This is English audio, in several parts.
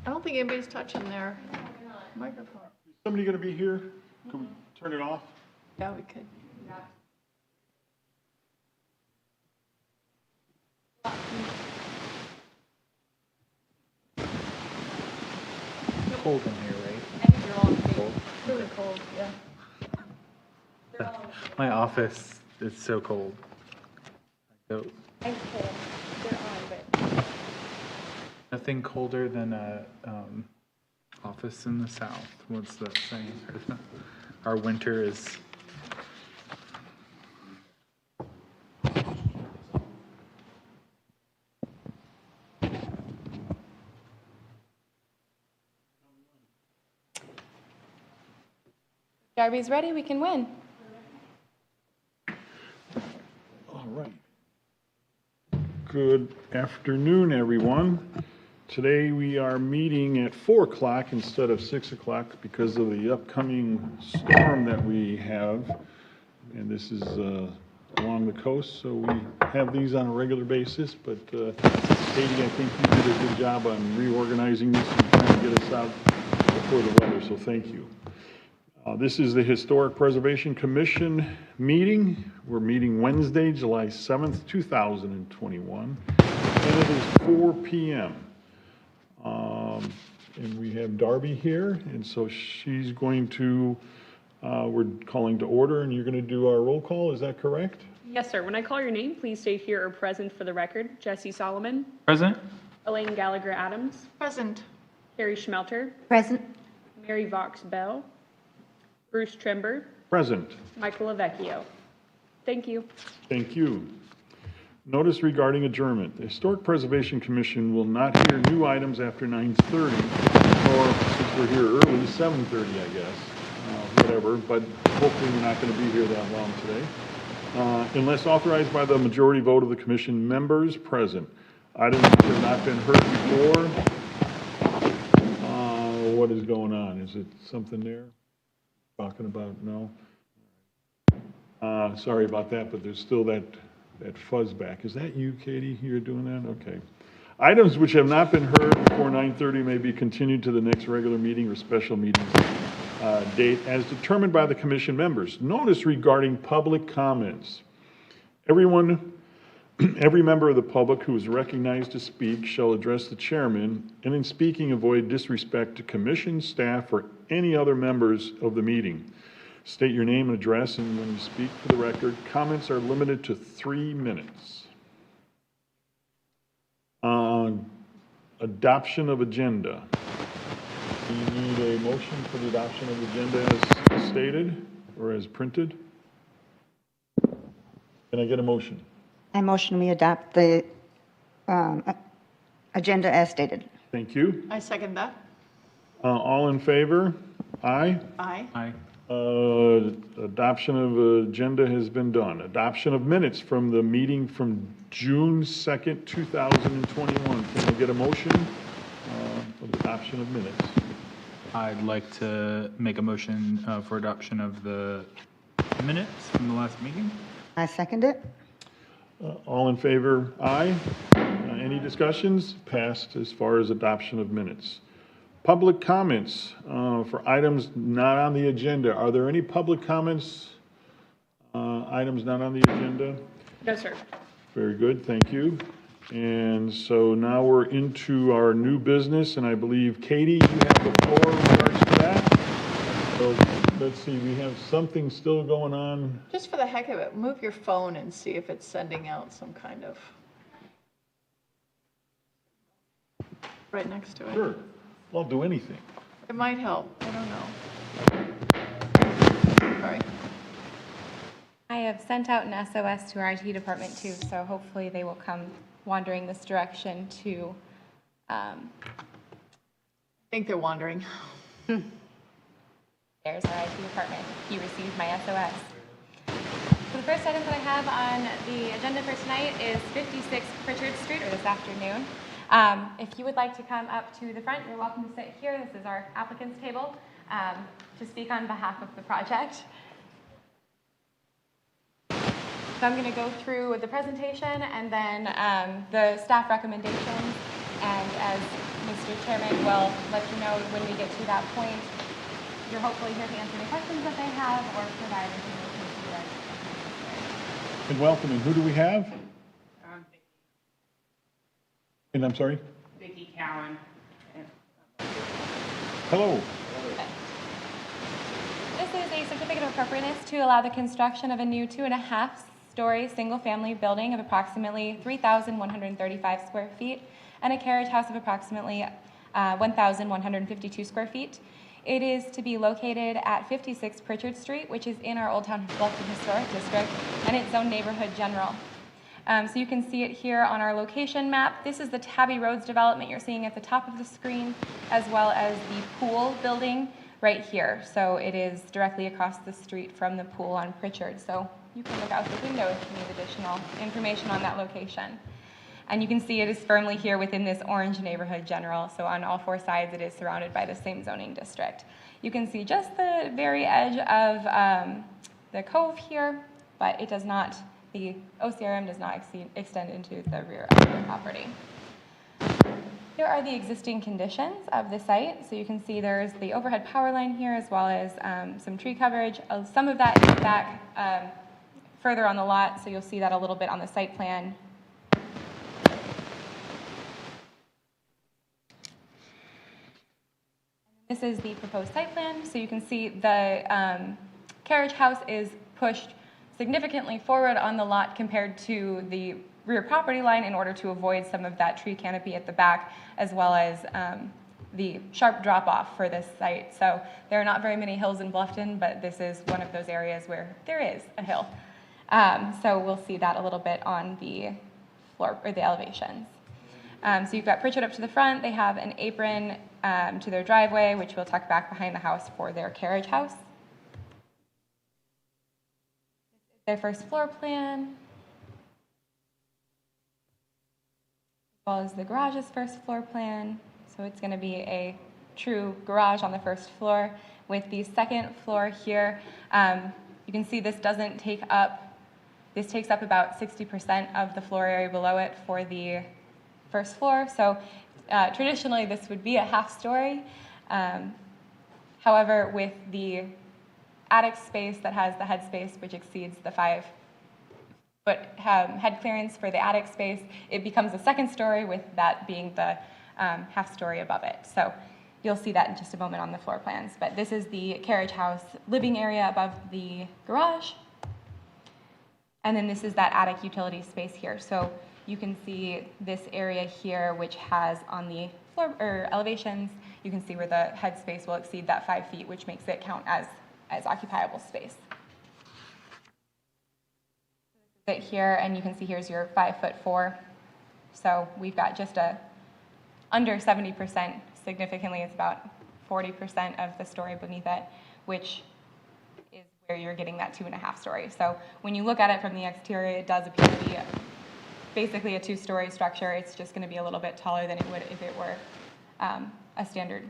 I don't think anybody's touching their microphone. Is somebody going to be here? Can we turn it off? Yeah, we could. Cold in here, right? I think you're all in favor. It's really cold, yeah. My office is so cold. So, I'm cold. They're on, but nothing colder than a office in the South. What's that saying? Our winter is. Darby's ready. We can win. All right. Good afternoon, everyone. Today we are meeting at 4 o'clock instead of 6 o'clock because of the upcoming storm that we have. And this is along the coast, so we have these on a regular basis. But Katie, I think you did a good job on reorganizing this and trying to get us out before the weather, so thank you. This is the Historic Preservation Commission meeting. We're meeting Wednesday, July 7th, 2021, and it is 4 p.m. And we have Darby here, and so she's going to, we're calling to order, and you're going to do our roll call, is that correct? Yes, sir. When I call your name, please state here or present for the record. Jesse Solomon. Present? Elaine Gallagher Adams. Present. Carrie Schmelter. Present. Mary Vox Bell. Bruce Trember. Present. Michael Lavecchio. Thank you. Thank you. Notice regarding adjournment. The Historic Preservation Commission will not hear new items after 9:30, or since we're here early, 7:30, I guess, whatever, but hopefully we're not going to be here that long today. Unless authorized by the majority vote of the commission members present. Items that have not been heard before. What is going on? Is it something there? Talking about, no? Sorry about that, but there's still that fuzz back. Is that you, Katie? You're doing that? Okay. Items which have not been heard before 9:30 may be continued to the next regular meeting or special meeting date as determined by the commission members. Notice regarding public comments. Every member of the public who is recognized to speak shall address the chairman, and in speaking avoid disrespect to commission, staff, or any other members of the meeting. State your name and address, and when you speak for the record, comments are limited to 3 minutes. Adoption of agenda. Do you need a motion for the adoption of the agenda as stated or as printed? Can I get a motion? I motion we adopt the agenda as stated. Thank you. I second that. All in favor? Aye. Aye. Aye. Adoption of agenda has been done. Adoption of minutes from the meeting from June 2nd, 2021. Can I get a motion for the adoption of minutes? I'd like to make a motion for adoption of the minutes from the last meeting. I second it. All in favor? Aye. Any discussions? Passed as far as adoption of minutes. Public comments for items not on the agenda. Are there any public comments, items not on the agenda? No, sir. Very good, thank you. And so now we're into our new business, and I believe, Katie, you have the floor in regards to that. So let's see, we have something still going on. Just for the heck of it, move your phone and see if it's sending out some kind of, right next to it. Sure, I'll do anything. It might help, I don't know. Sorry. I have sent out an SOS to our IT department too, so hopefully they will come wandering this direction to. I think they're wandering. There's our IT department. He received my SOS. So the first item that I have on the agenda for tonight is 56 Pritchard Street, or this afternoon. If you would like to come up to the front, you're welcome to sit here. This is our applicant's table to speak on behalf of the project. So I'm going to go through the presentation and then the staff recommendations, and as Mr. Chairman will let you know when we get to that point. You're hopefully here to answer any questions that they have or provide information to you guys. And welcome, and who do we have? And I'm sorry? Vicki Cowan. Hello. This is a certificate of appropriateness to allow the construction of a new 2.5-story single-family building of approximately 3,135 square feet and a carriage house of approximately 1,152 square feet. It is to be located at 56 Pritchard Street, which is in our Old Town Bluffton Historic District, and its own neighborhood general. So you can see it here on our location map. This is the Tabby Roads development you're seeing at the top of the screen, as well as the pool building right here. So it is directly across the street from the pool on Pritchard. So you can look out the window if you need additional information on that location. And you can see it is firmly here within this orange neighborhood general. So on all four sides, it is surrounded by the same zoning district. You can see just the very edge of the cove here, but it does not, the OCRM does not extend into the rear of the property. Here are the existing conditions of the site. So you can see there's the overhead power line here, as well as some tree coverage. Some of that is back further on the lot, so you'll see that a little bit on the site plan. This is the proposed site plan. So you can see the carriage house is pushed significantly forward on the lot compared to the rear property line in order to avoid some of that tree canopy at the back, as well as the sharp drop off for this site. So there are not very many hills in Bluffton, but this is one of those areas where there is a hill. So we'll see that a little bit on the floor or the elevations. So you've got Pritchard up to the front. They have an apron to their driveway, which we'll tuck back behind the house for their carriage house. Their first floor plan, as well as the garage's first floor plan. So it's going to be a true garage on the first floor. With the second floor here, you can see this doesn't take up, this takes up about 60% of the floor area below it for the first floor. So traditionally this would be a half-story. However, with the attic space that has the head space, which exceeds the 5-foot head clearance for the attic space, it becomes a second story, with that being the half story above it. So you'll see that in just a moment on the floor plans. But this is the carriage house living area above the garage. And then this is that attic utility space here. So you can see this area here, which has on the floor or elevations, you can see where the head space will exceed that 5 feet, which makes it count as occupiable space. Sit here, and you can see here's your 5'4". So we've got just under 70%, significantly, it's about 40% of the story beneath it, which is where you're getting that 2.5 story. So when you look at it from the exterior, it does appear to be basically a 2-story structure. It's just going to be a little bit taller than it would if it were a standard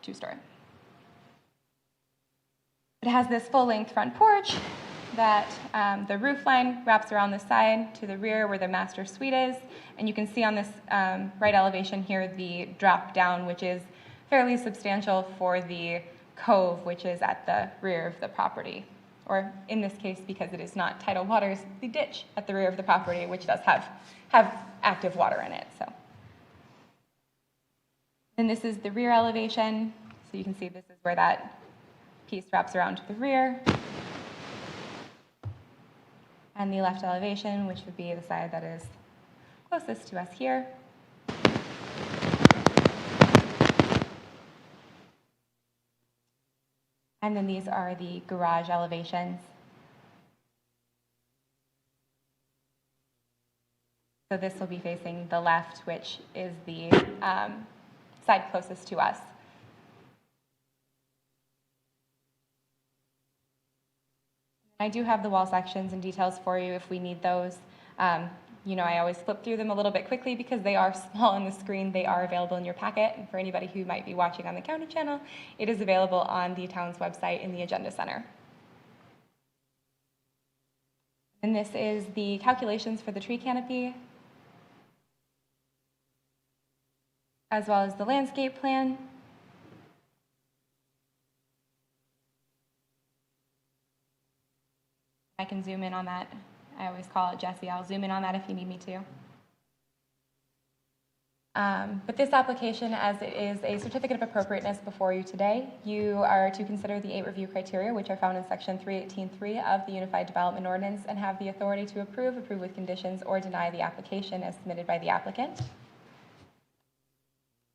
2-story. It has this full-length front porch that the roof line wraps around the side to the rear where the master suite is. And you can see on this right elevation here the drop down, which is fairly substantial for the cove, which is at the rear of the property. Or in this case, because it is not tidal waters, the ditch at the rear of the property, which does have active water in it. So. And this is the rear elevation. So you can see this is where that piece wraps around to the rear. And the left elevation, which would be the side that is closest to us here. And then these are the garage elevations. So this will be facing the left, which is the side closest to us. I do have the wall sections and details for you if we need those. You know, I always flip through them a little bit quickly because they are small on the screen. They are available in your packet. And for anybody who might be watching on the county channel, it is available on the town's website in the Agenda Center. And this is the calculations for the tree canopy. as well as the landscape plan. I can zoom in on that. I always call it Jesse. I'll zoom in on that if you need me to. But this application, as it is a certificate of appropriateness before you today, you are to consider the 8 review criteria, which are found in section 318.3 of the Unified Development Ordinance, and have the authority to approve with conditions, or deny the application as submitted by the applicant.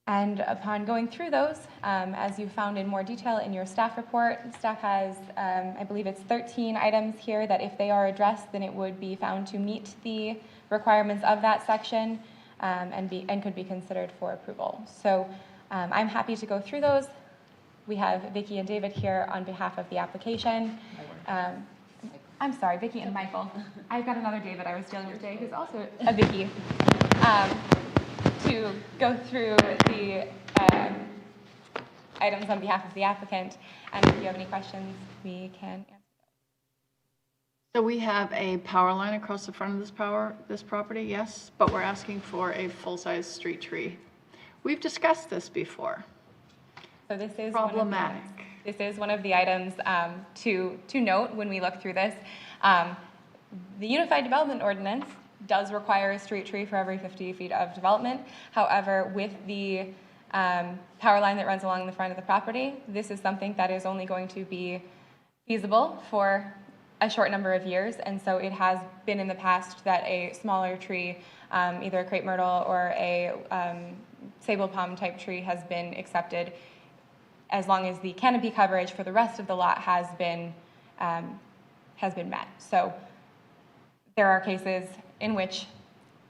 And upon going through those, as you found in more detail in your staff report, staff has, I believe it's 13 items here that if they are addressed, then it would be found to meet the requirements of that section, and could be considered for approval. So I'm happy to go through those. We have Vicki and David here on behalf of the application. I'm sorry, Vicki and Michael. I've got another David I was dealing with today who's also a Vicki. To go through the items on behalf of the applicant, and if you have any questions, we can answer. So we have a power line across the front of this property, yes, but we're asking for a full-size street tree. We've discussed this before. So this is Problematic. This is one of the items to note when we look through this. The Unified Development Ordinance does require a street tree for every 50 feet of development. However, with the power line that runs along the front of the property, this is something that is only going to be feasible for a short number of years, and so it has been in the past that a smaller tree, either a crepe myrtle or a sable palm type tree, has been accepted as long as the canopy coverage for the rest of the lot has been met. So there are cases in which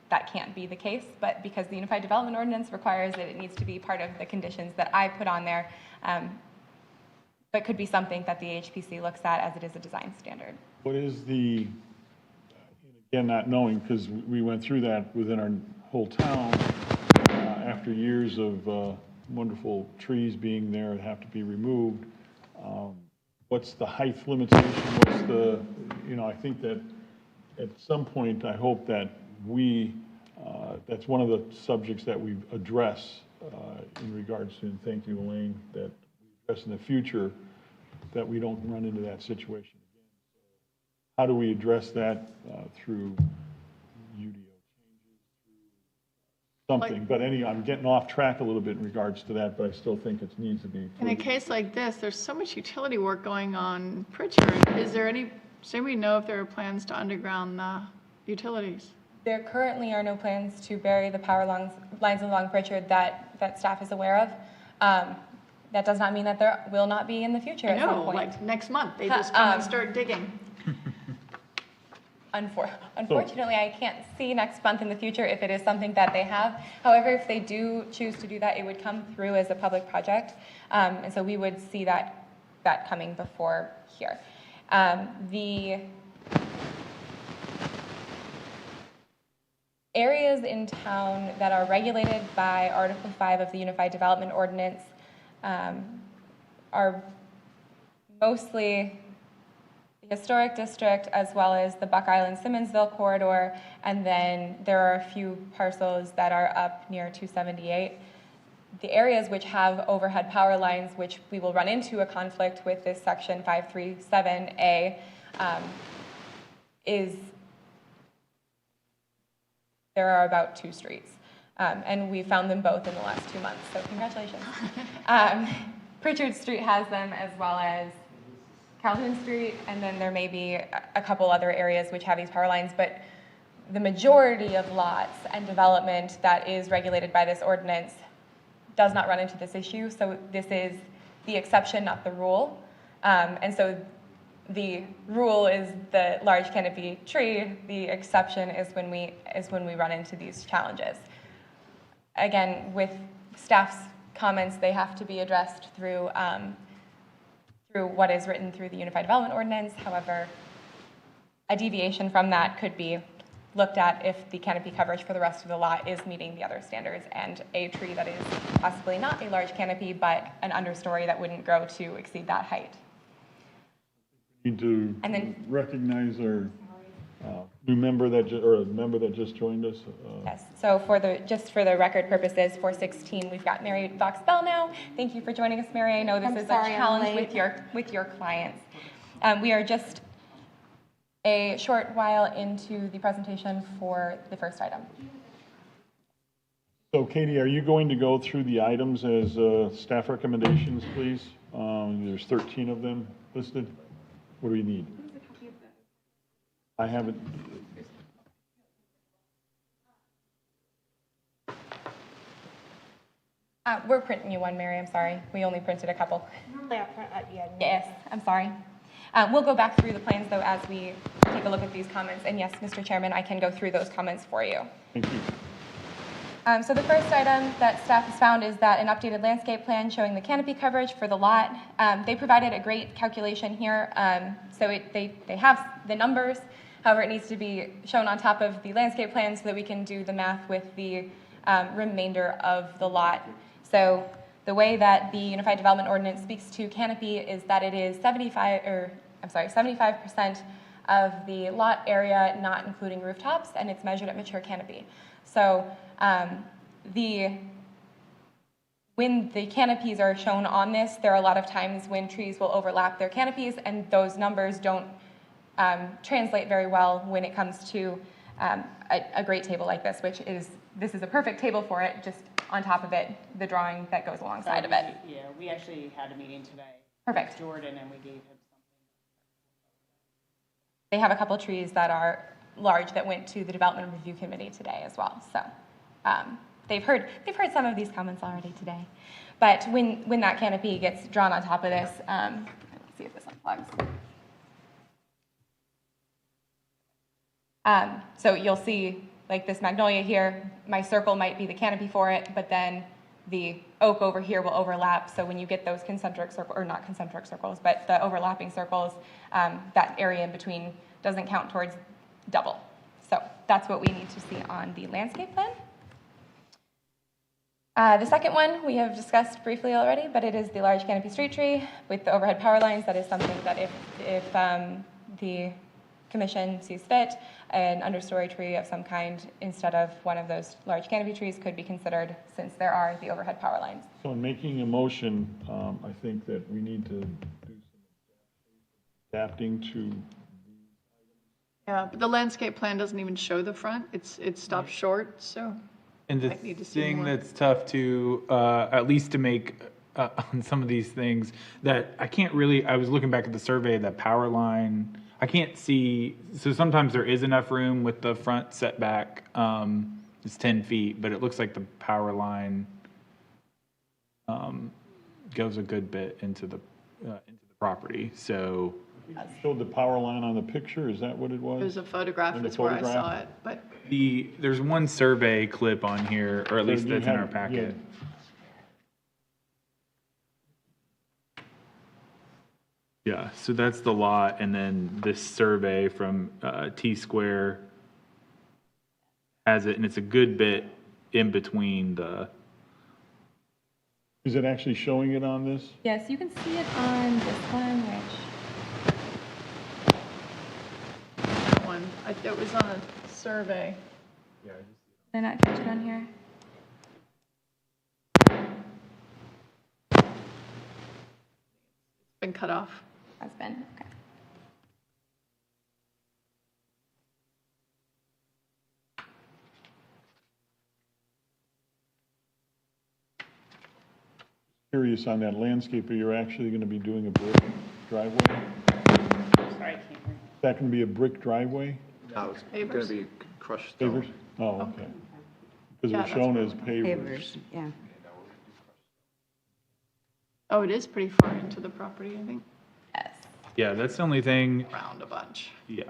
that can't be the case, but because the Unified Development Ordinance requires that it needs to be part of the conditions that I put on there, but could be something that the HPC looks at as it is a design standard. What is the, again, not knowing, because we went through that within our whole town, after years of wonderful trees being there that have to be removed, what's the height limitation? What's the, I think that at some point, I hope that that's one of the subjects that we address in regards to, and thank you, Elaine, that we address in the future, that we don't run into that situation again. So how do we address that through UDO changes, through something? But I'm getting off track a little bit in regards to that, but I still think it needs to be. In a case like this, there's so much utility work going on Pritchard. Does anybody know if there are plans to underground the utilities? There currently are no plans to bury the power lines along Pritchard that staff is aware of. That does not mean that there will not be in the future at some point. Like next month, they just come and start digging. Unfortunately, I can't see next month in the future if it is something that they have. However, if they do choose to do that, it would come through as a public project. And so we would see that coming before here. The areas in town that are regulated by Article 5 of the Unified Development Ordinance are mostly the historic district, as well as the Buck Island Simmonsville corridor, and then there are a few parcels that are up near 278. The areas which have overhead power lines, which we will run into a conflict with this section 537A, there are about 2 streets. And we found them both in the last 2 months, so congratulations. Pritchard Street has them, as well as Calhoun Street, and then there may be a couple other areas which have these power lines, but the majority of lots and development that is regulated by this ordinance does not run into this issue, so this is the exception, not the rule. And so the rule is the large canopy tree, the exception is when we run into these challenges. Again, with staff's comments, they have to be addressed through what is written through the Unified Development Ordinance. However, a deviation from that could be looked at if the canopy coverage for the rest of the lot is meeting the other standards, and a tree that is possibly not a large canopy, but an understory that wouldn't grow to exceed that height. We need to And then- recognize our new member that, or a member that just joined us. Yes, so just for the record purposes, 416, we've got Mary Fox Bell now. Thank you for joining us, Mary. I know this is a challenge with your clients. We are just a short while into the presentation for the first item. So Katie, are you going to go through the items as staff recommendations, please? There's 13 of them listed. What do we need? I haven't. We're printing you one, Mary, I'm sorry. We only printed a couple. Yes, I'm sorry. We'll go back through the plans, though, as we take a look at these comments. And yes, Mr. Chairman, I can go through those comments for you. Thank you. So the first item that staff has found is that an updated landscape plan showing the canopy coverage for the lot. They provided a great calculation here. They have the numbers. However, it needs to be shown on top of the landscape plan so that we can do the math with the remainder of the lot. So the way that the Unified Development Ordinance speaks to canopy is that it is 75% of the lot area, not including rooftops, and it's measured at mature canopy. So when the canopies are shown on this, there are a lot of times when trees will overlap their canopies, and those numbers don't translate very well when it comes to a great table like this, this is a perfect table for it, just on top of it, the drawing that goes alongside of it. Yeah, we actually had a meeting today. Perfect. With Jordan, and we gave him something. They have a couple trees that are large that went to the Development Review Committee today as well. So they've heard some of these comments already today. But when that canopy gets drawn on top of this, let's see if this unplugs. So you'll see like this magnolia here, my circle might be the canopy for it, but then the oak over here will overlap. So when you get those concentric circles, or not concentric circles, but the overlapping circles, that area in between doesn't count towards double. So that's what we need to see on the landscape plan. The second one we have discussed briefly already, but it is the large canopy street tree with the overhead power lines. That is something that if the Commission sees fit, an understory tree of some kind instead of one of those large canopy trees could be considered, since there are the overhead power lines. So in making a motion, I think that we need to do some adapting to. Yeah, but the landscape plan doesn't even show the front. It stops short, so. And the Might need to see thing more. that's tough to, at least to make on some of these things, that I can't really, I was looking back at the survey, that power line, I can't see, so sometimes there is enough room with the front setback, it's 10 feet, but it looks like the power line goes a good bit into the property, so. Showed the power line on the picture, is that what it was? There's a photograph, In the that's where I photograph? saw it, but There's one survey clip on here, or at least you that's in our have- packet. Yeah, so that's the lot, and then this survey from T-Square has it, and it's a good bit in between the, Is it actually showing it on this? Yes, you can see it on this one, which that one, it was on a survey. did I not catch it on here? Been cut off. Has been, okay. Curious on that landscape, are you actually going to be doing a brick driveway? Sorry, I can't hear. Is that going to be a brick driveway? No, it's Pavers? going to be crushed stone. Pavers? Oh, okay. Because Yeah, it was that's shown what as pavers. Yeah. Oh, it is pretty far into the property, I think, Yes. yeah, that's the only thing, around a bunch. yeah.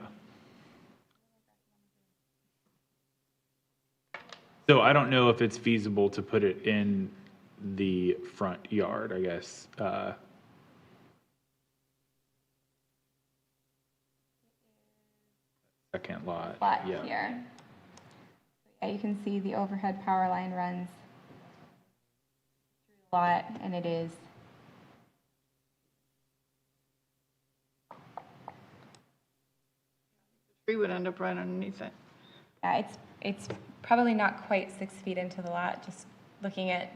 So I don't know if it's feasible to put it in the front yard, I guess. Second lot, Lot yeah. here. Yeah, you can see the overhead power line runs through the lot, and it is Tree would end up right underneath it. Yeah, it's probably not quite 6 feet into the lot, just looking at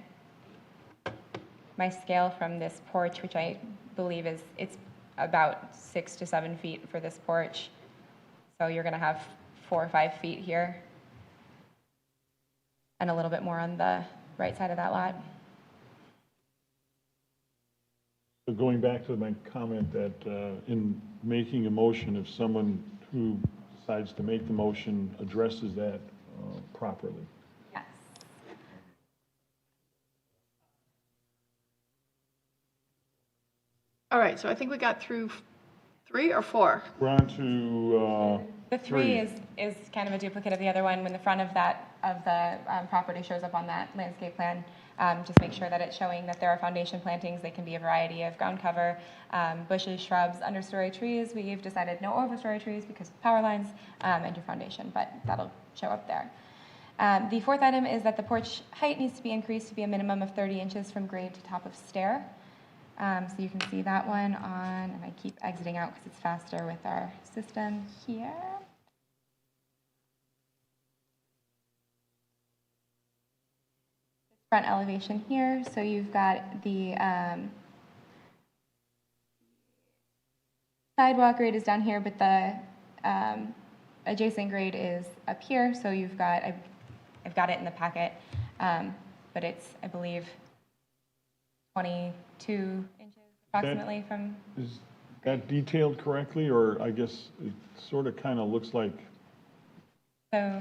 my scale from this porch, which I believe it's about 6 to 7 feet for this porch. So you're gonna have 4 or 5 feet here. And a little bit more on the right side of that lot. So going back to my comment that in making a motion, if someone who decides to make the motion addresses that properly. Yes. All right, so I think we got through 3 or 4. We're on to The three is kind of a duplicate of the other one. When the front of the property shows up on that landscape plan, just make sure that it's showing that there are foundation plantings. They can be a variety of ground cover, bushes, shrubs, understory trees. We've decided no overstory trees because of power lines, and your foundation, but that'll show up there. The fourth item is that the porch height needs to be increased to be a minimum of 30 inches from grade to top of stair. So you can see that one on, and I keep exiting out because it's faster with our system here. Front elevation here, so you've got the sidewalk grade is down here, but the adjacent grade is up here, so you've got, I've got it in the packet, but it's, I believe, 22 inches approximately from. is that detailed correctly, or I guess it sort of kind of looks like, So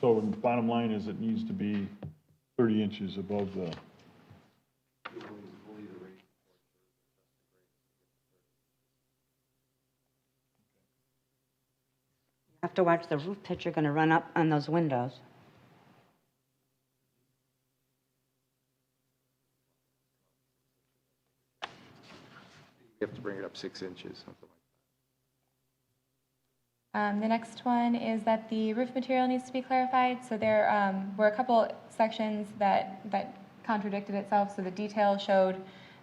so the bottom line is it needs to be 30 inches above the, You have to watch the roof pitch you're going to run up on those windows. You have to bring it up 6 inches, something like the next one is that the roof material needs to be clarified. So there were a couple sections that contradicted itself. So the detail showed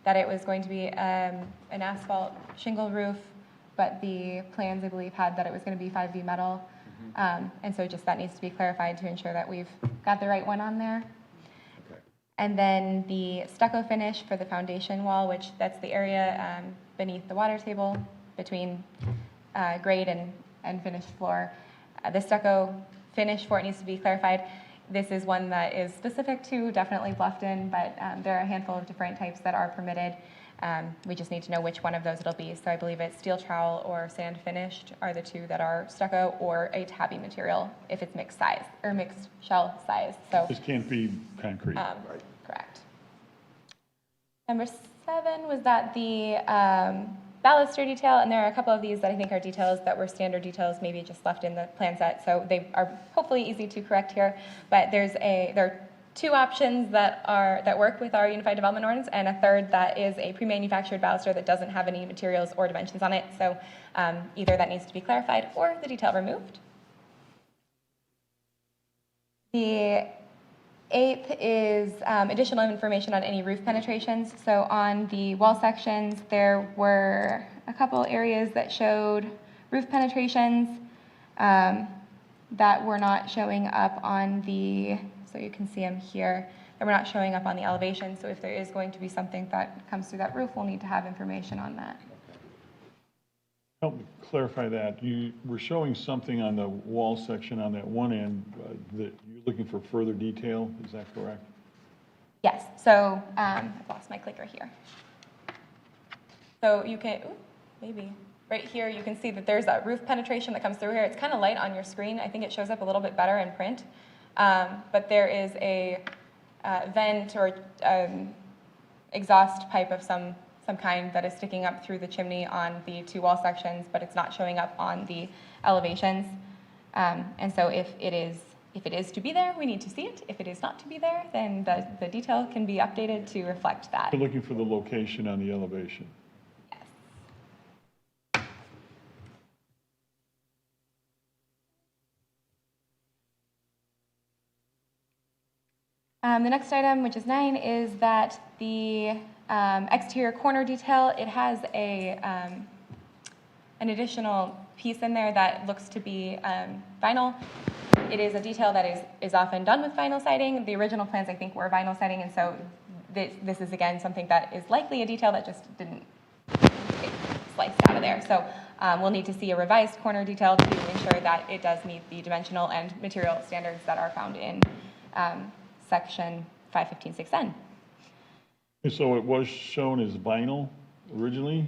that it was going to be an asphalt shingle roof, but the plans, I believe, had that it was going to be 5V metal. And so just that needs to be clarified to ensure that we've got the right one on there. Okay. And then the stucco finish for the foundation wall, which that's the area beneath the water table between grade and finished floor. The stucco finish for it needs to be clarified. This is one that is specific to definitely Bluffton, but there are a handful of different types that are permitted. We just need to know which one of those it'll be. So I believe it's steel trowel or sand finished are the two that are stucco, or a tabby material if it's mixed size or mixed shell size. So this can't be concrete. correct. Number 7 was that the baluster detail, and there are a couple of these that I think are details that were standard details, maybe just left in the plan set, so they are hopefully easy to correct here. But there are 2 options that work with our Unified Development Ordinance, and a third that is a pre-manufactured baluster that doesn't have any materials or dimensions on it. So either that needs to be clarified or the detail removed. The 8th is additional information on any roof penetrations. So on the wall sections, there were a couple areas that showed roof penetrations that were not showing up on the, so you can see them here, that were not showing up on the elevation. So if there is going to be something that comes through that roof, we'll need to have information on that. Help me clarify that. You were showing something on the wall section on that one end that you're looking for further detail. Is that correct? Yes, so I've lost my clicker here. So you can, ooh, maybe, right here you can see that there's a roof penetration that comes through here. It's kind of light on your screen. I think it shows up a little bit better in print. But there is a vent or exhaust pipe of some kind that is sticking up through the chimney on the 2 wall sections, but it's not showing up on the elevations. And so if it is to be there, we need to see it. If it is not to be there, then the detail can be updated to reflect that. You're looking for the location on the elevation. Yes. The next item, which is 9, is that the exterior corner detail, it has an additional piece in there that looks to be vinyl. It is a detail that is often done with vinyl siding. The original plans, I think, were vinyl siding, and so this is, again, something that is likely a detail that just didn't get sliced out of there. So we'll need to see a revised corner detail to ensure that it does meet the dimensional and material standards that are found in section 515.6N. So it was shown as vinyl originally?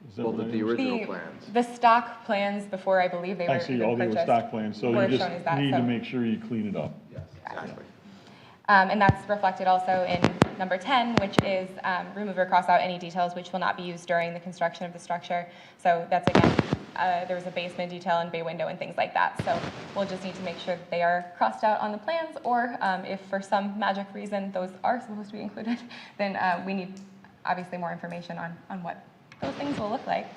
Is that Well, what I the understand? original plans. The stock plans before, I believe they were I see, even all they were purchased, stock plans, so were you just shown as that, need to so- make sure you clean it up. Yes, exactly. And that's reflected also in number 10, which is remove or cross out any details which will not be used during the construction of the structure. So that's, again, there was a basement detail and bay window and things like that. So we'll just need to make sure that they are crossed out on the plans, or if for some magic reason those are supposed to be included, then we need obviously more information on what those things will look like.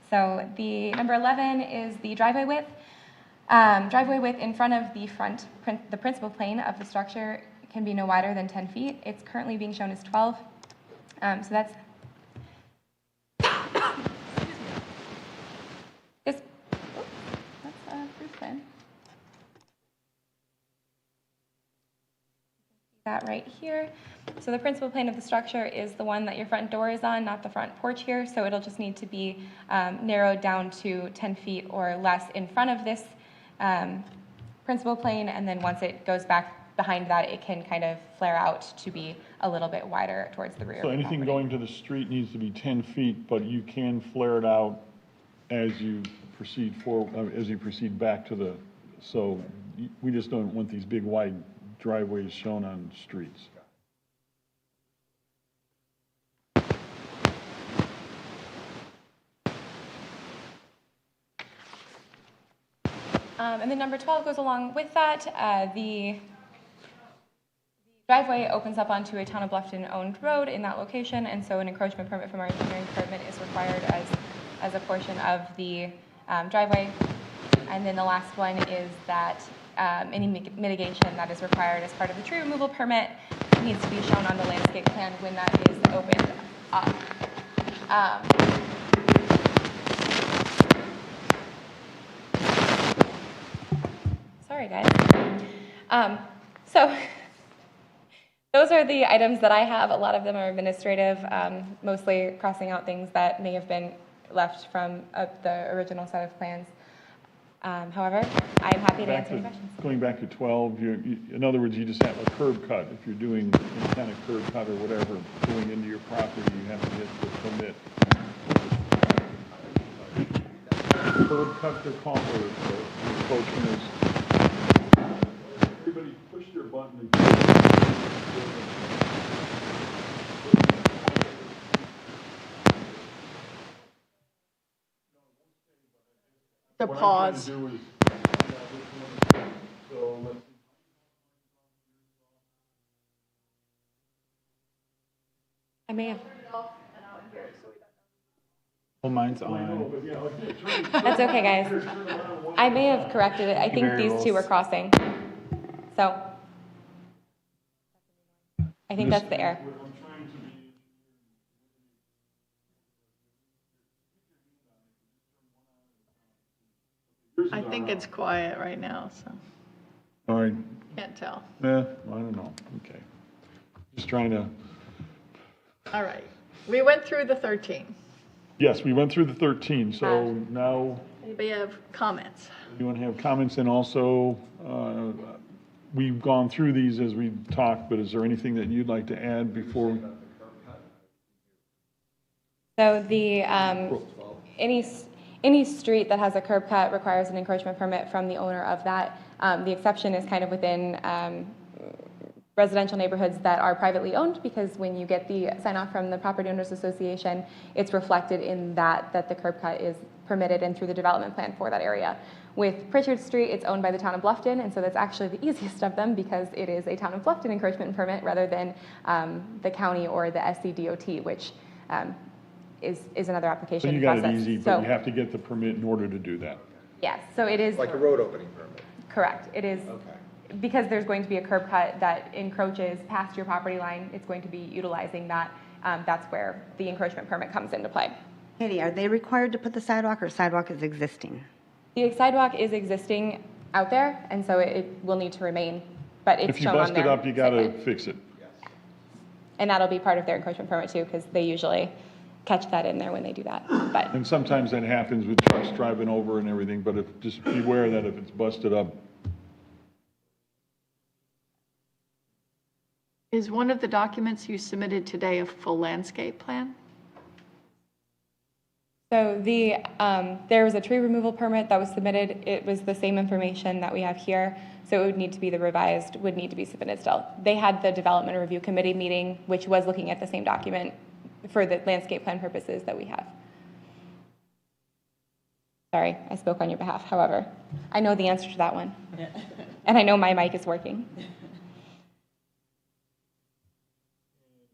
So the number 11 is the driveway width. Driveway width in front of the principal plane of the structure can be no wider than 10 feet. It's currently being shown as 12. So that's this. That's a roof plan. That right here. So the principal plane of the structure is the one that your front door is on, not the front porch here. So it'll just need to be narrowed down to 10 feet or less in front of this principal plane, and then once it goes back behind that, it can kind of flare out to be a little bit wider towards the rear. So of the anything property. going to the street needs to be 10 feet, but you can flare it out as you proceed as you proceed back to the, so we just don't want these big wide driveways shown on streets. And then number 12 goes along with that. The driveway opens up onto a Town of Bluffton-owned road in that location, and so an encroachment permit from our engineering department is required as a portion of the driveway. And then the last one is that any mitigation that is required as part of the tree removal permit needs to be shown on the landscape plan when that is opened up. Sorry, guys. So those are the items that I have. A lot of them are administrative, mostly crossing out things that may have been left from the original set of plans. However, I'm happy to answer any questions. Going back to 12, in other words, you just have a curb cut. If you're doing any kind of curb cut or whatever, going into your property, you have to get the permit. Curb cut, they're called, or the encroachment is. Everybody push their button. The What I'm trying to pause. do is, so let's. I may have. Well, mine's on. That's okay, guys. I may have corrected it. I think these two were crossing. So I think that's the error. I think it's quiet right now, so All right, can't tell. I don't know, okay. Just trying to, All right. We went through the 13. yes, we went through the 13, so now Anybody have comments? you want to have comments, and also, we've gone through these as we talked, but is there anything that you'd like to add before? So the any street that has a curb cut requires an encroachment permit from the owner of that. The exception is kind of within residential neighborhoods that are privately owned, because when you get the sign off from the Property Owners Association, it's reflected in that the curb cut is permitted and through the development plan for that area. With Pritchard Street, it's owned by the Town of Bluffton, and so that's actually the easiest of them because it is a Town of Bluffton encroachment permit rather than the county or the SCDOT, which is another So application you got process. it easy, but you have to get the permit in order to do that. Yes, so it is. Like a road opening permit. Correct, it is. Okay. Because there's going to be a curb cut that encroaches past your property line, it's going to be utilizing that. That's where the encroachment permit comes into play. Katie, are they required to put the sidewalk or sidewalk is existing? The sidewalk is existing out there, and so it will need to remain, but it's If you shown on bust it their up, you site gotta plan. fix it. And that'll be part of their encroachment permit too, because they usually catch that in there when they do that, but. And sometimes that happens with trucks driving over and everything, but just beware that if it's busted up. Is one of the documents you submitted today a full landscape plan? So there was a tree removal permit that was submitted. It was the same information that we have here. So it would need to be would need to be submitted still. They had the development review committee meeting, which was looking at the same document for the landscape plan purposes that we have. Sorry, I spoke on your behalf. However, I know the answer to that one. And I know my mic is working.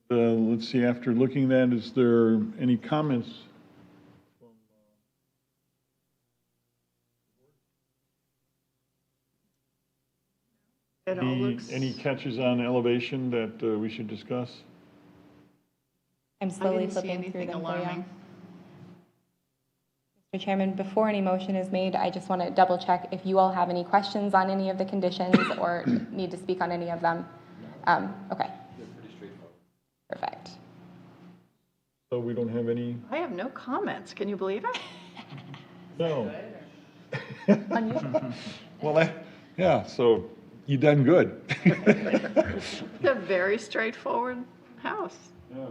Let's see, after looking at that, is there any comments? It all looks. Any catches on elevation that we should discuss? I'm I slowly didn't see flipping through anything them for you. alarming. Mr. Chairman, before any motion is made, I just want to double check if you all have any questions on any of the conditions or need to speak on any of them. Okay. Perfect. So we don't have any? I have no comments. Can you believe it? No. Unusual. Well, yeah, so you done good. It's a very straightforward house. Yeah.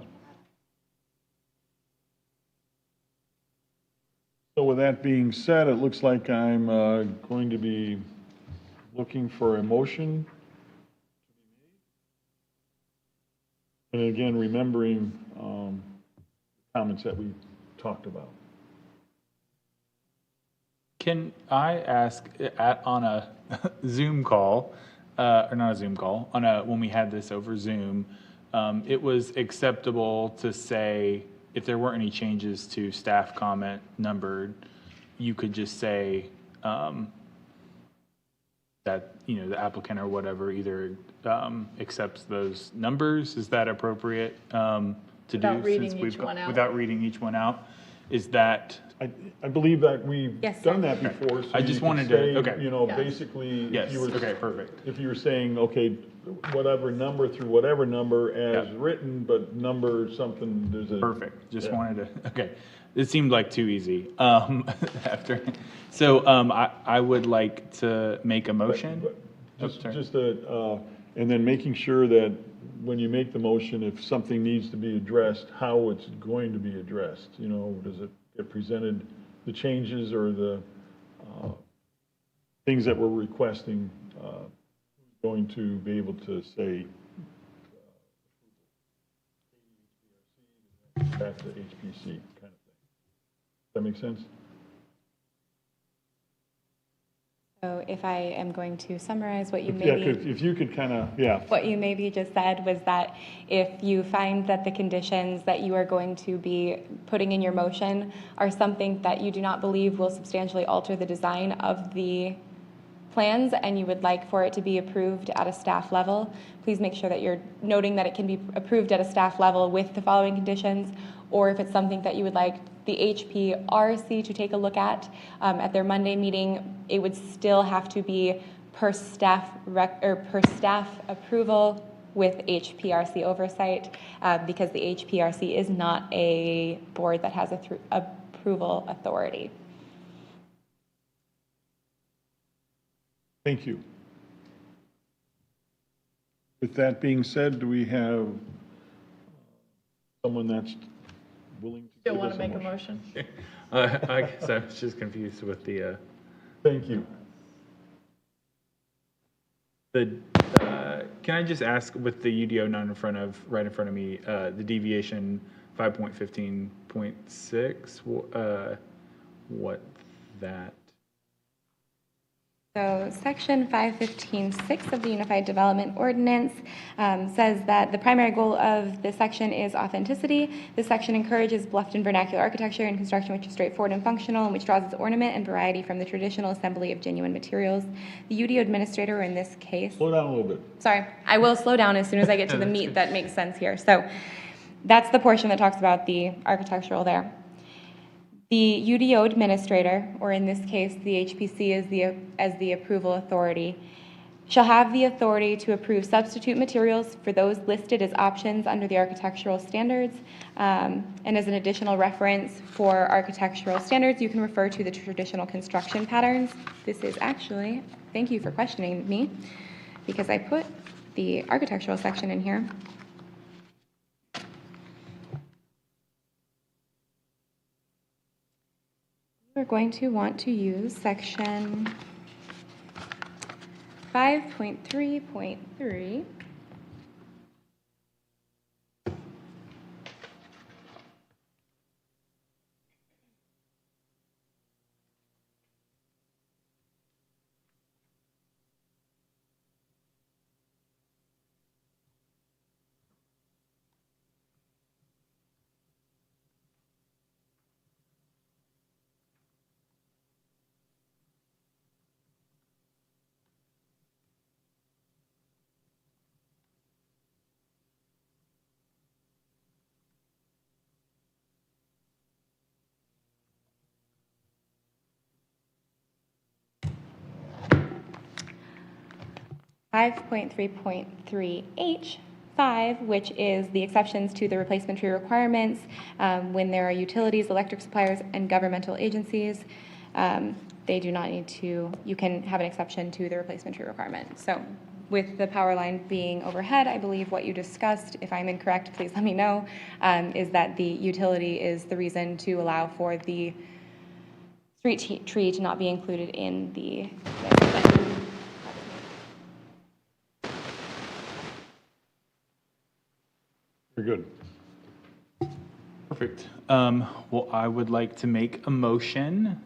So with that being said, it looks like I'm going to be looking for a motion. And again, remembering comments that we talked about. Can I ask, on a Zoom call, or not a Zoom call, when we had this over Zoom, it was acceptable to say, if there weren't any changes to staff comment numbered, you could just say that, the applicant or whatever either accepts those numbers. Is that appropriate to do? Without reading since we've each got- one out. Without reading each one out? Is that, I believe that we've Yes, done sir. that before. So I just you could wanted to- say, okay. Yes. Basically, if yes, you were. okay, perfect. If you were saying, okay, whatever number through whatever number as Yeah. written, but number something, there's a. Perfect, just Yeah. wanted to, okay. It seemed like too easy, after. So, I would like to make a motion. But Oh, sorry. and then making sure that when you make the motion, if something needs to be addressed, how it's going to be addressed, does it get presented, the changes or the, things that we're requesting, going to be able to say, back to HPC kind of thing. Does that make sense? So if I am going to summarize what you Yeah, maybe. if you could kind of, yeah. What you maybe just said was that if you find that the conditions that you are going to be putting in your motion are something that you do not believe will substantially alter the design of the plans and you would like for it to be approved at a staff level, please make sure that you're noting that it can be approved at a staff level with the following conditions, or if it's something that you would like the HPRC to take a look at their Monday meeting, it would still have to be per staff approval with HPRC oversight because the HPRC is not a board that has approval authority. Thank you. With that being said, do we have someone that's willing to Still give want us to make a motion? I guess I was just confused with the, Thank you. can I just ask with the UDO not right in front of me, the deviation 5.15.6, what that? So section 515.6 of the Unified Development Ordinance says that the primary goal of this section is authenticity. This section encourages Bluffton vernacular architecture and construction which is straightforward and functional and which draws its ornament and variety from the traditional assembly of genuine materials. The UDO administrator in this case... Slow down a little bit. Sorry, I will slow down as soon as I get to the meat that makes sense here. So that's the portion that talks about the architectural there. The UDO administrator, or in this case, the HPC as the approval authority, shall have the authority to approve substitute materials for those listed as options under the architectural standards. And as an additional reference for architectural standards, you can refer to the traditional construction patterns. This is actually, thank you for questioning me, because I put the architectural section in here. We're going to want to use section 5.3.3. Five point 3.3H5, which is the exceptions to the replacement tree requirements when there are utilities, electric suppliers, and governmental agencies. They do not need to, you can have an exception to the replacement tree requirement. So with the power line being overhead, I believe what you discussed, if I'm incorrect, please let me know, is that the utility is the reason to allow for the street tree to not be included in the Very good. Perfect. Well, I would like to make a motion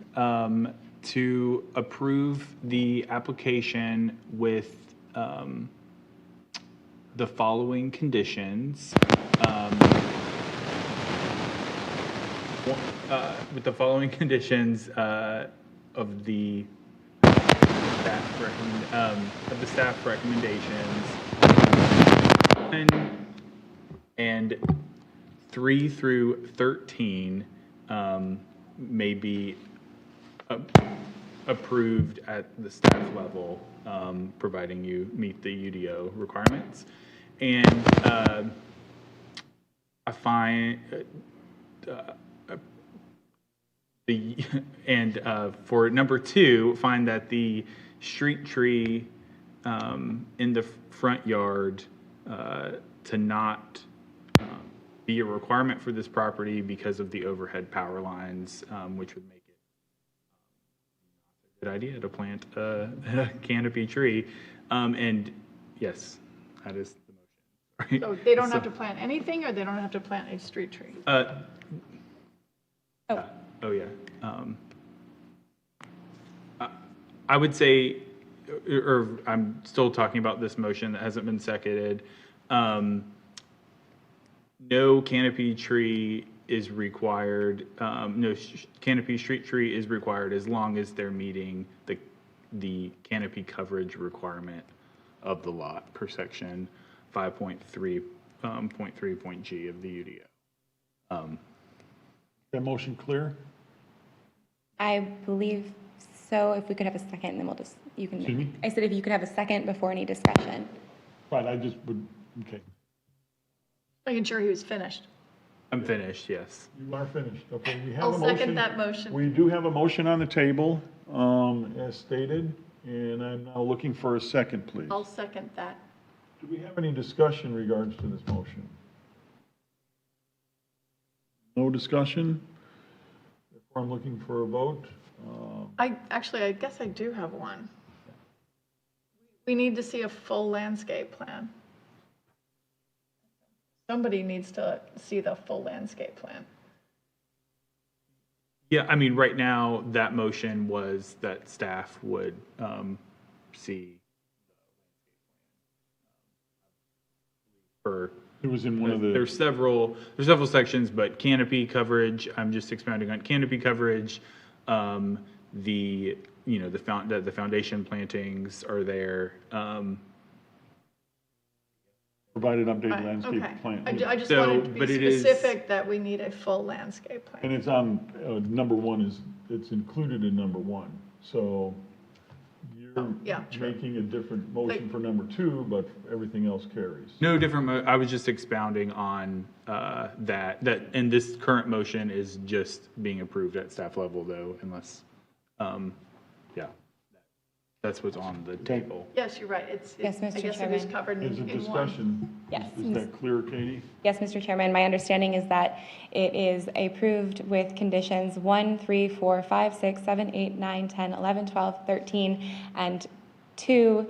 to approve the application with the following conditions. With the following conditions of the staff recommendations. And 3 through 13 may be approved at the staff level, providing you meet the UDO requirements. And I find for number 2, find that the street tree in the front yard to not be a requirement for this property because of the overhead power lines, which would make it a good idea to plant a canopy tree. And yes, that is the motion. So they don't have to plant anything, or they don't have to plant a street tree? Oh yeah. I would say, or I'm still talking about this motion that hasn't been seconded. No canopy tree is required, canopy street tree is required as long as they're meeting the canopy coverage requirement of the lot per section 5.3.G of the UDO. That motion clear? I believe so. If we could have a second, then we'll just, you can. Excuse me? I said if you could have a second before any discussion. Right, I just would, okay. Making sure he was finished. I'm finished, yes. You are finished, okay. We have I'll a motion. second that motion. We do have a motion on the table, as stated, and I'm now looking for a second, please. I'll second that. Do we have any discussion in regards to this motion? No discussion? Therefore, I'm looking for a vote. I guess I do have one. We need to see a full landscape plan. Somebody needs to see the full landscape plan. Yeah, I mean, right now, that motion was that staff would see for. It was in one of the. There's several sections, but canopy coverage, I'm just expounding on canopy coverage. The foundation plantings are there. Provided updated Right, landscape okay. plan. I just So, wanted to but be it is- specific that we need a full landscape And plan. it's on, number one is, it's included in number one. So you're yeah, true. making a different motion for number two, but everything else carries. No different, I was just expounding on that in this current motion is just being approved at staff level though, unless, yeah, that's what's on the table. Yes, you're right. Yes, I Mr. guess it is Chairman. covered Is in it one. discussion? Yes. Is that clear, Katie? Yes, Mr. Chairman, my understanding is that it is approved with conditions 1, 3, 4, 5, 6, 7, 8, 9, 10, 11, 12, 13, and 2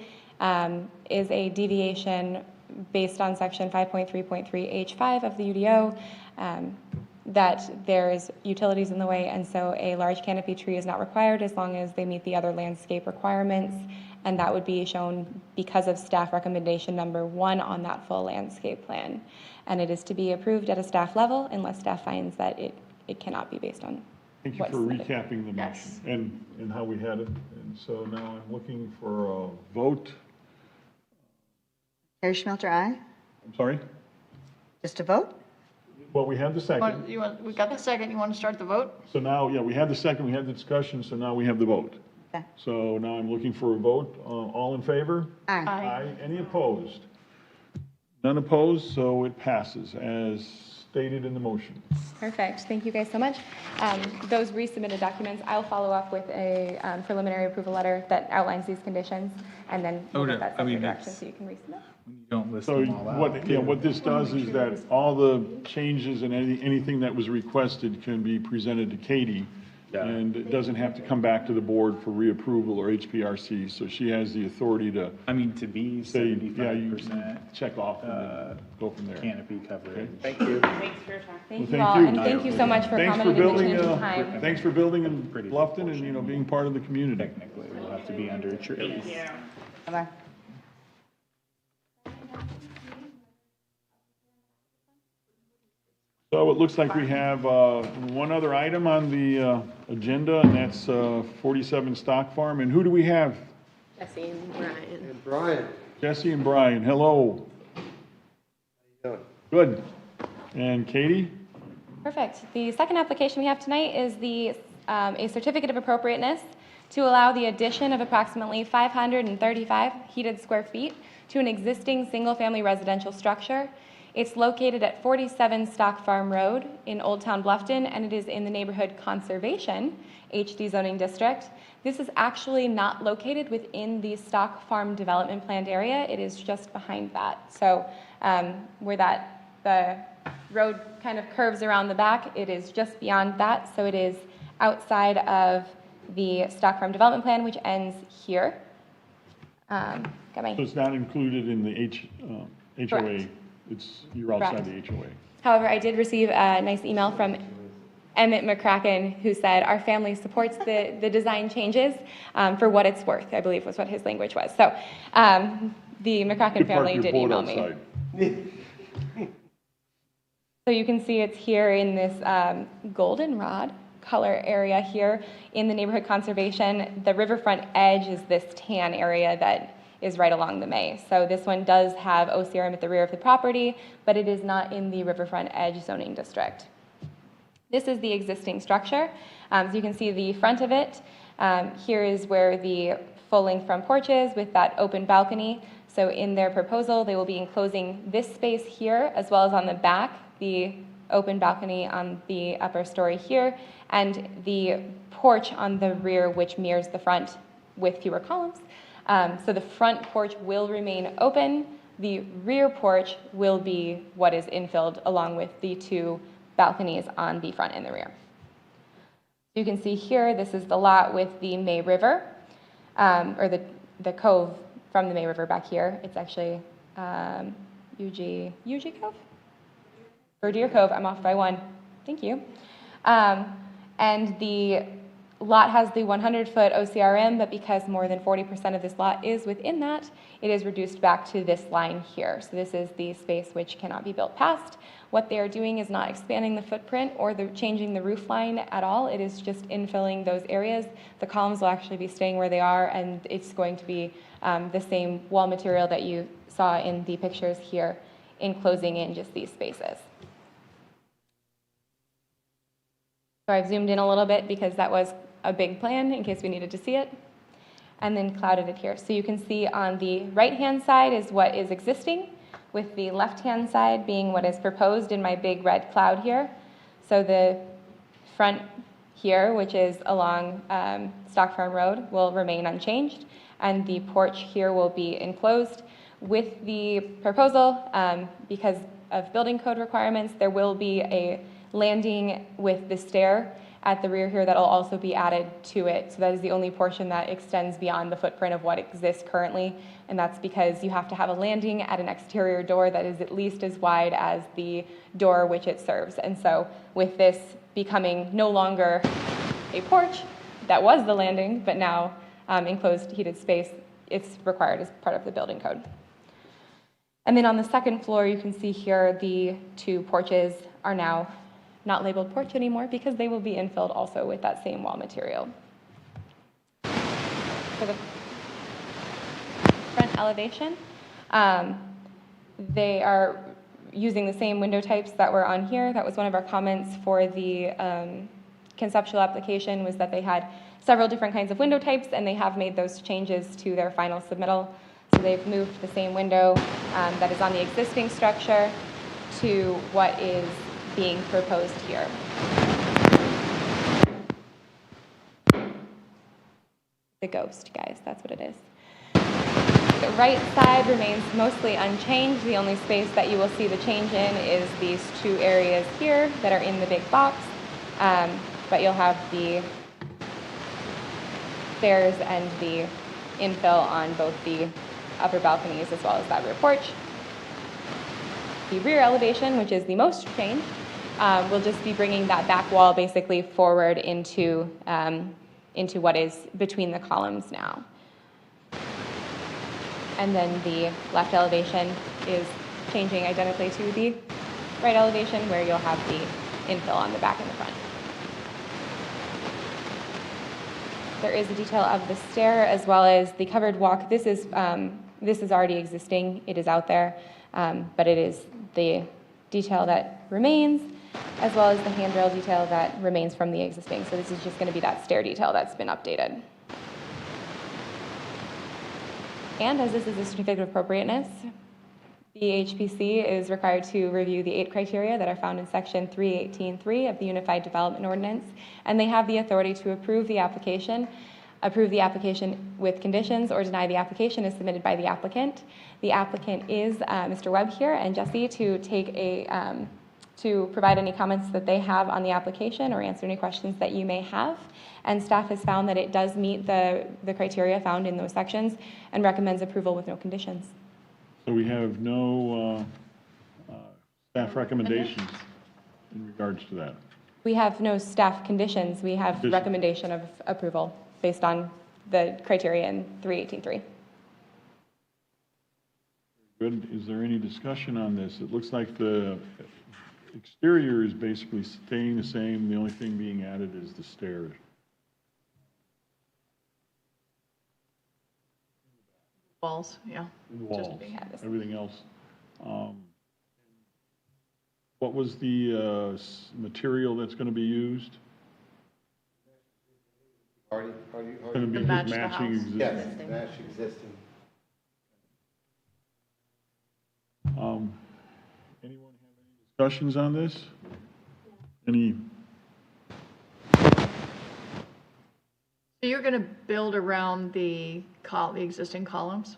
is a deviation based on section 5.3.3H5 of the UDO, that there's utilities in the way, and so a large canopy tree is not required as long as they meet the other landscape requirements, and that would be shown because of staff recommendation number 1 on that full landscape plan. And it is to be approved at a staff level unless staff finds that it cannot be based on Thank you what's for submitted. recapping the motion Yes. and how we had it. And so now I'm looking for a vote. Harry Schmelter, aye. I'm sorry? Just a vote? Well, we had the second. We got the second. You want to start the vote? So now, yeah, we had the second, we had the discussion, so now we have the vote. Okay. So now I'm looking for a vote. All in favor? Aye. Aye. Any opposed? None opposed, so it passes as stated in the motion. Perfect. Thank you guys so much. Those resubmitted documents, I'll follow up with a preliminary approval letter that outlines these conditions, and then we'll get that I sent mean, your direction it's- so you can resubmit. You don't list So them all out. what this does is that all the changes and anything that was requested can be presented to Katie. Yeah. And it doesn't have to come back to the board for reapproval or HPRC. So she has the authority to I mean, to be say, yeah, you 75% check off and then go from there. canopy coverage. Thank you. Thanks for your time. Thank Well, you all, thank you. and thank you so much for Thanks for accommodating the building, change in time. thanks for building in Pretty Bluffton and, you know, being part of the community. Technically, we'll have to be under a tree. Bye-bye. So it looks like we have one other item on the agenda, and that's 47 Stock Farm. And who do we have? Jesse and Brian. And Brian, Jesse and Brian. Hello. how you doing? Good. And Katie? Perfect. The second application we have tonight is a certificate of appropriateness to allow the addition of approximately 535 heated square feet to an existing single-family residential structure. It's located at 47 Stock Farm Road in Old Town Bluffton, and it is in the Neighborhood Conservation HD zoning district. This is actually not located within the Stock Farm development planned area. It is just behind that. So where the road kind of curves around the back, it is just beyond that. So it is outside of the Stock Farm development plan, which ends here. So it's not included in the HOA? Correct. You're outside Correct. the HOA? However, I did receive a nice email from Emmett McCracken, who said, our family supports the design changes for what it's worth, I believe was what his language was. So the McCracken You park family your did boat email me. outside. So you can see it's here in this goldenrod color area here in the neighborhood conservation. The riverfront edge is this tan area that is right along the May. So this one does have OCRM at the rear of the property, but it is not in the riverfront edge zoning district. This is the existing structure. So you can see the front of it. Here is where the full-length front porch is with that open balcony. So in their proposal, they will be enclosing this space here as well as on the back, the open balcony on the upper story here, and the porch on the rear, which mirrors the front with fewer columns. So the front porch will remain open. The rear porch will be what is infilled along with the two balconies on the front and the rear. You can see here, this is the lot with the May River, or the cove from the May River back here. It's actually UG Cove? Or Deer Cove, I'm off by one. Thank you. And the lot has the 100-foot OCRM, but because more than 40% of this lot is within that, it is reduced back to this line here. So this is the space which cannot be built past. What they are doing is not expanding the footprint or changing the roof line at all. It is just infilling those areas. The columns will actually be staying where they are, and it's going to be the same wall material that you saw in the pictures here enclosing in just these spaces. So I've zoomed in a little bit because that was a big plan in case we needed to see it, and then clouded it here. So you can see on the right-hand side is what is existing, with the left-hand side being what is proposed in my big red cloud here. So the front here, which is along Stock Farm Road, will remain unchanged, and the porch here will be enclosed. With the proposal, because of building code requirements, there will be a landing with the stair at the rear here that'll also be added to it. So that is the only portion that extends beyond the footprint of what exists currently, and that's because you have to have a landing at an exterior door that is at least as wide as the door which it serves. And so with this becoming no longer a porch, that was the landing, but now enclosed heated space, it's required as part of the building code. And then on the second floor, you can see here the two porches are now not labeled porch anymore because they will be infilled also with that same wall material. For the front elevation, they are using the same window types that were on here. That was one of our comments for the conceptual application, was that they had several different kinds of window types, and they have made those changes to their final submittal. So they've moved the same window that is on the existing structure to what is being proposed here. The ghost, guys, that's what it is. The right side remains mostly unchanged. The only space that you will see the change in is these two areas here that are in the big box, but you'll have the stairs and the infill on both the upper balconies as well as that rear porch. The rear elevation, which is the most changed, will just be bringing that back wall basically forward into what is between the columns now. And then the left elevation is changing identically to the right elevation, where you'll have the infill on the back and the front. There is a detail of the stair as well as the covered walk. This is already existing. It is out there, but it is the detail that remains, as well as the handrail detail that remains from the existing. So this is just going to be that stair detail that's been updated. And as this is a certificate of appropriateness, the HPC is required to review the 8 criteria that are found in section 318.3 of the Unified Development Ordinance, and they have the authority to approve the application with conditions, or deny the application as submitted by the applicant. The applicant is Mr. Webb here and Jesse to provide any comments that they have on the application or answer any questions that you may have. And staff has found that it does meet the criteria found in those sections and recommends approval with no conditions. So we have no staff recommendations in regards to that? We have no staff conditions. We have recommendation of approval based on the criteria in 318.3. Good. Is there any discussion on this? It looks like the exterior is basically staying the same. The only thing being added is the stairs. Walls, yeah. And the walls, Just being added. everything else. What was the material that's going to be used? Going Going to be match the matching house. existing? Yes, match existing. Anyone have any discussions on this? Any? So you're going to build around the existing columns?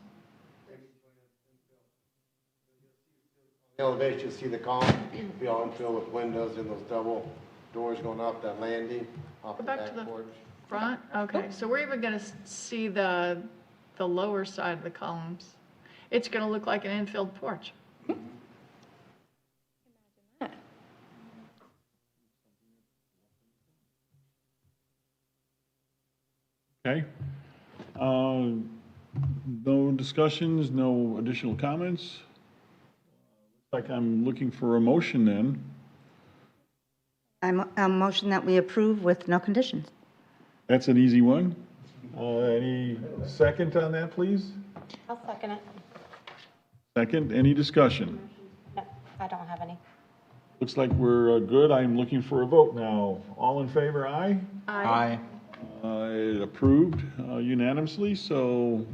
The elevation, you'll see the column be all infilled with windows and those double doors going off that landing, off Go the back to back the porch. front? Okay, so we're even going to see the lower side of the columns. It's going to look like an infilled porch. Okay. No discussions, no additional comments? Looks like I'm looking for a motion then. A motion that we approve with no conditions. That's an easy one. Any second on that, please? I'll second it. Second, any discussion? Looks like we're good. I'm looking for a vote now. All in favor, aye? Aye. Approved unanimously, so,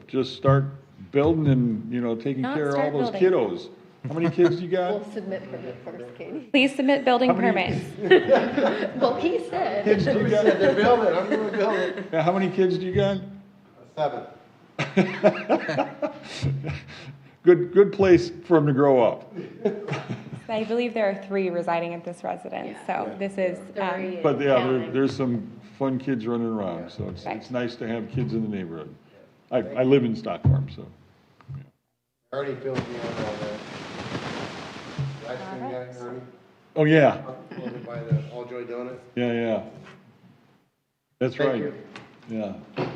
just start building and, taking Not care of all start those building. kiddos. How many kids do you got? We'll submit permit first, Katie. Please submit building How many- permits. Well, he said. Kids do you got? They're building, I'm gonna build it. Yeah, how many kids do you got? 7. Good place for them to grow up. I believe there are 3 residing at this residence, so this is, But yeah, there's some fun kids running around, so it's Right. nice to have kids in the neighborhood. I live in Stock Farm, so. Ernie fills me in on that. Last time you got Ernie, Oh, yeah, over by the All Joy Donut. yeah. That's Thank right. you. Yeah,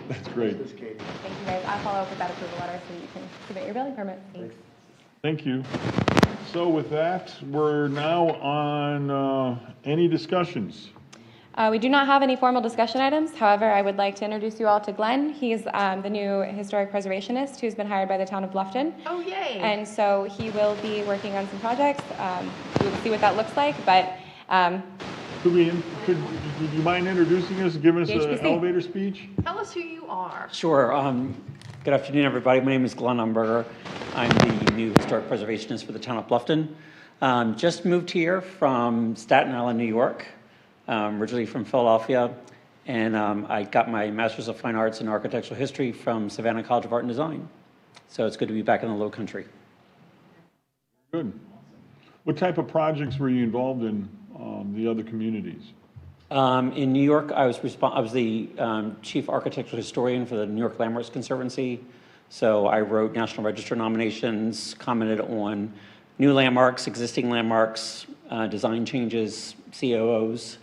that's great. This is Katie. thank you guys. I'll follow up with that approval letter so you can submit your building permit. Thanks. Thank you. So with that, we're now on, any discussions? We do not have any formal discussion items. However, I would like to introduce you all to Glenn. He's the new historic preservationist who's been hired by the town of Bluffton. Oh, yay. And so he will be working on some projects. We will see what that looks like, but Would you mind introducing us, giving us an HPC. elevator speech? Tell us who you are. Sure. Good afternoon, everybody. My name is Glenn Umberger. I'm the new historic preservationist for the town of Bluffton. Just moved here from Staten Island, New York, originally from Philadelphia. And I got my Master's of Fine Arts in Architectural History from Savannah College of Art and Design. So it's good to be back in the Low Country. Good. What type of projects were you involved in, the other communities? In New York, I was the chief architectural historian for the New York Landmarks Conservancy. So I wrote National Register nominations, commented on new landmarks, existing landmarks, design changes, COOs,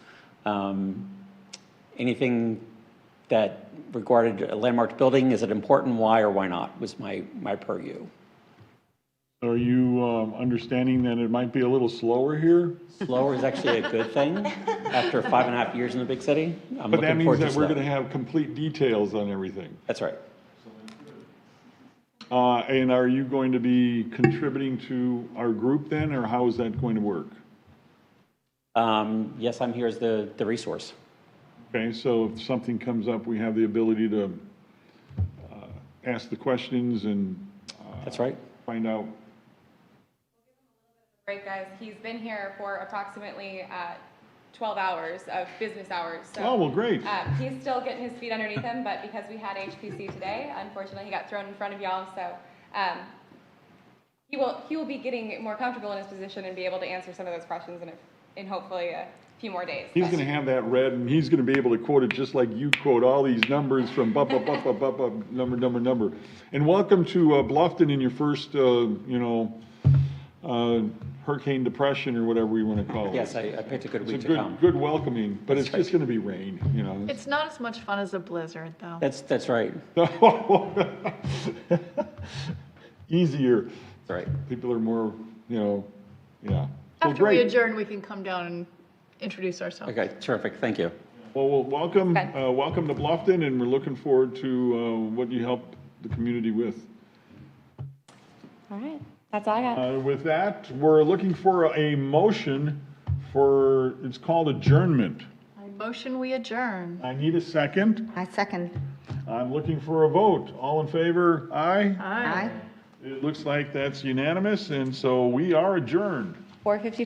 anything that regarded a landmarked building. Is it important? Why or why not? Was my purview. Are you understanding that it might be a little slower here? Slower is actually a good thing after 5.5 years in the big city. I'm But that looking means forward to that we're slow. going to have complete details on everything. That's right. And are you going to be contributing to our group then, or how is that going to work? Yes, I'm here as the resource. Okay, so if something comes up, we have the ability to ask the questions and That's right. find out. Great, guys. He's been here for approximately 12 hours of business hours. So, Oh, well, great. he's still getting his feet underneath him, but because we had HPC today, unfortunately, he got thrown in front of y'all. So he will be getting more comfortable in his position and be able to answer some of those questions in hopefully a few more days. He's going to have that read, and he's going to be able to quote it just like you quote all these numbers from number. And welcome to Bluffton in your first, hurricane depression or whatever we want to call it. Yes, I picked a good week It's a to come. good welcoming, but it's That's just going to be rain, It's not as much fun as a blizzard, though. That's right. Easier. That's right. People are more, yeah. So After we great. adjourn, we can come down and introduce ourselves. Okay, terrific. Thank you. Well, welcome Okay. to Bluffton, and we're looking forward to what you help the community with. All right. That's all I got. With that, we're looking for a motion for, it's called adjournment. I motion we adjourn. I need a second. I second. I'm looking for a vote. All in favor? Aye? Aye. It looks like that's unanimous, and so we are adjourned. 4:50.